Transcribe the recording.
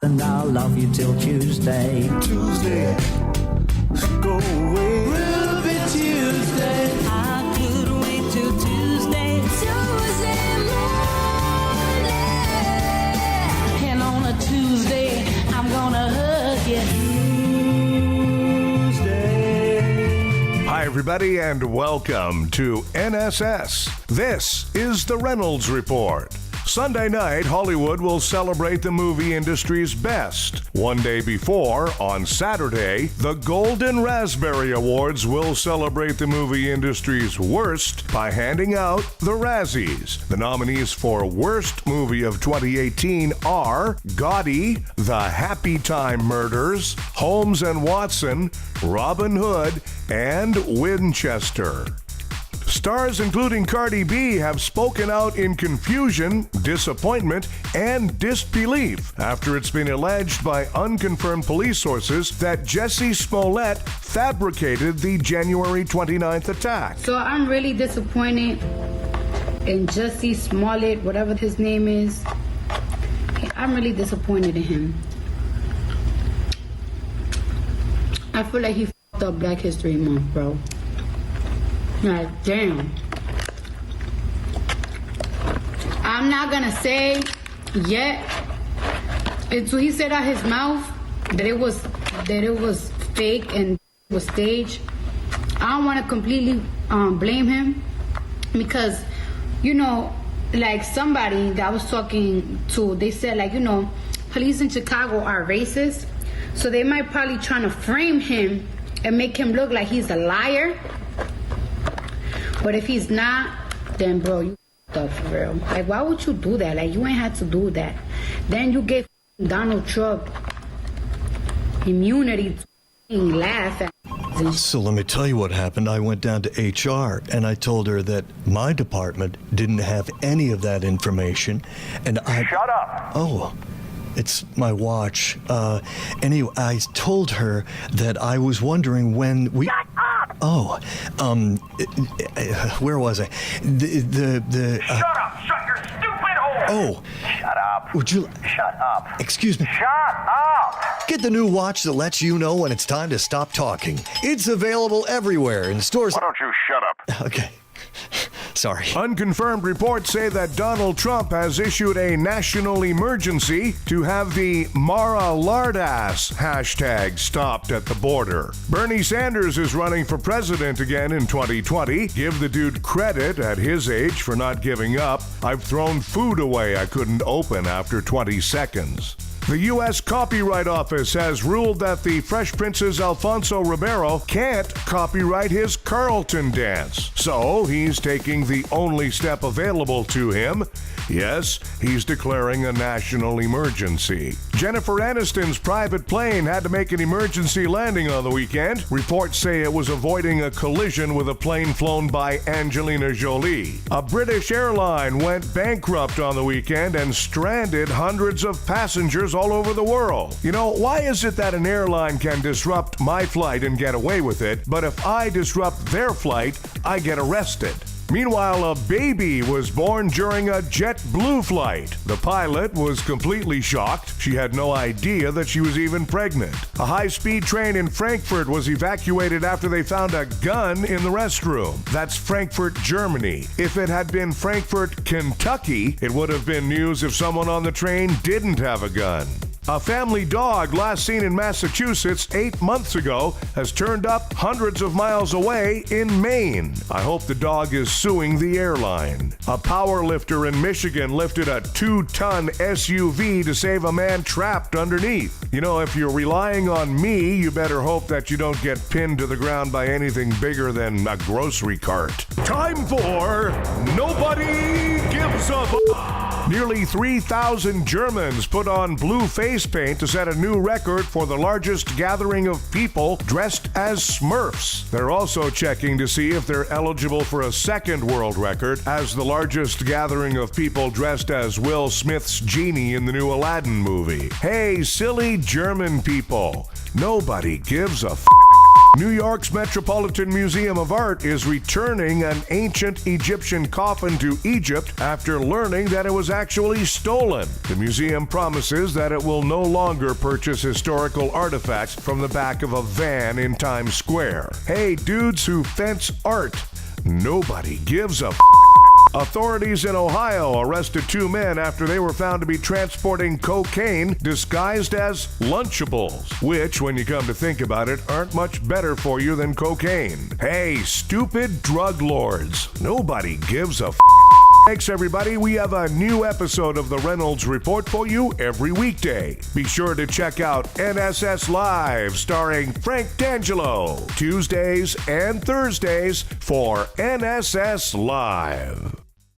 And I'll love you till Tuesday. Tuesday, go away. Ruby Tuesday. I could wait till Tuesday. Tuesday morning. And on a Tuesday, I'm gonna hug you. Tuesday. Hi, everybody, and welcome to NSS. This is the Reynolds Report. Sunday night, Hollywood will celebrate the movie industry's best. One day before, on Saturday, the Golden Raspberry Awards will celebrate the movie industry's worst by handing out the Razzies. The nominees for Worst Movie of 2018 are Gaudy, The Happy Time Murders, Holmes and Watson, Robin Hood, and Winchester. Stars including Cardi B have spoken out in confusion, disappointment, and disbelief after it's been alleged by unconfirmed police sources that Jussie Smollett fabricated the January 29th attack. So I'm really disappointed in Jussie Smollett, whatever his name is. I'm really disappointed in him. I feel like he f***ed up Black History Month, bro. Like, damn. I'm not gonna say yet. It's what he said out his mouth that it was fake and was staged. I don't want to completely blame him because, you know, like somebody that I was talking to, they said like, you know, police in Chicago are racist, so they might probably trying to frame him and make him look like he's a liar. But if he's not, then bro, you f***ed up for real. Like, why would you do that? Like, you ain't had to do that. Then you gave Donald Trump immunity to laugh at. So let me tell you what happened. I went down to HR and I told her that my department didn't have any of that information. And I... Shut up! Oh, it's my watch. Anyway, I told her that I was wondering when we... Shut up! Oh, where was I? Shut up! Shut your stupid hole! Oh. Shut up. Would you... Shut up. Excuse me. Shut up! Get the new watch that lets you know when it's time to stop talking. It's available everywhere in stores... Why don't you shut up? Okay. Sorry. Unconfirmed reports say that Donald Trump has issued a national emergency to have the Mar-a-Lardass hashtag stopped at the border. Bernie Sanders is running for president again in 2020. Give the dude credit at his age for not giving up. I've thrown food away I couldn't open after 20 seconds. The U.S. Copyright Office has ruled that the Fresh Prince's Alfonso Ribeiro can't copyright his Carlton dance. So he's taking the only step available to him. Yes, he's declaring a national emergency. Jennifer Aniston's private plane had to make an emergency landing on the weekend. Reports say it was avoiding a collision with a plane flown by Angelina Jolie. A British airline went bankrupt on the weekend and stranded hundreds of passengers all over the world. You know, why is it that an airline can disrupt my flight and get away with it, but if I disrupt their flight, I get arrested? Meanwhile, a baby was born during a JetBlue flight. The pilot was completely shocked. She had no idea that she was even pregnant. A high-speed train in Frankfurt was evacuated after they found a gun in the restroom. That's Frankfurt, Germany. If it had been Frankfurt, Kentucky, it would have been news if someone on the train didn't have a gun. A family dog last seen in Massachusetts 8 months ago has turned up hundreds of miles away in Maine. I hope the dog is suing the airline. A power lifter in Michigan lifted a 2-ton SUV to save a man trapped underneath. You know, if you're relying on me, you better hope that you don't get pinned to the ground by anything bigger than a grocery cart. Time for Nobody Gives a Nearly 3,000 Germans put on blue face paint to set a new record for the largest gathering of people dressed as Smurfs. They're also checking to see if they're eligible for a second world record as the largest gathering of people dressed as Will Smith's genie in the new Aladdin movie. Hey, silly German people. Nobody gives a New York's Metropolitan Museum of Art is returning an ancient Egyptian coffin to Egypt after learning that it was actually stolen. The museum promises that it will no longer purchase historical artifacts from the back of a van in Times Square. Hey, dudes who fence art, nobody gives a Authorities in Ohio arrested 2 men after they were found to be transporting cocaine disguised as Lunchables, which, when you come to think about it, aren't much better for you than cocaine. Hey, stupid drug lords, nobody gives a Thanks, everybody. We have a new episode of the Reynolds Report for you every weekday. Be sure to check out NSS Live, starring Frank D'Angelo, Tuesdays and Thursdays for NSS Live.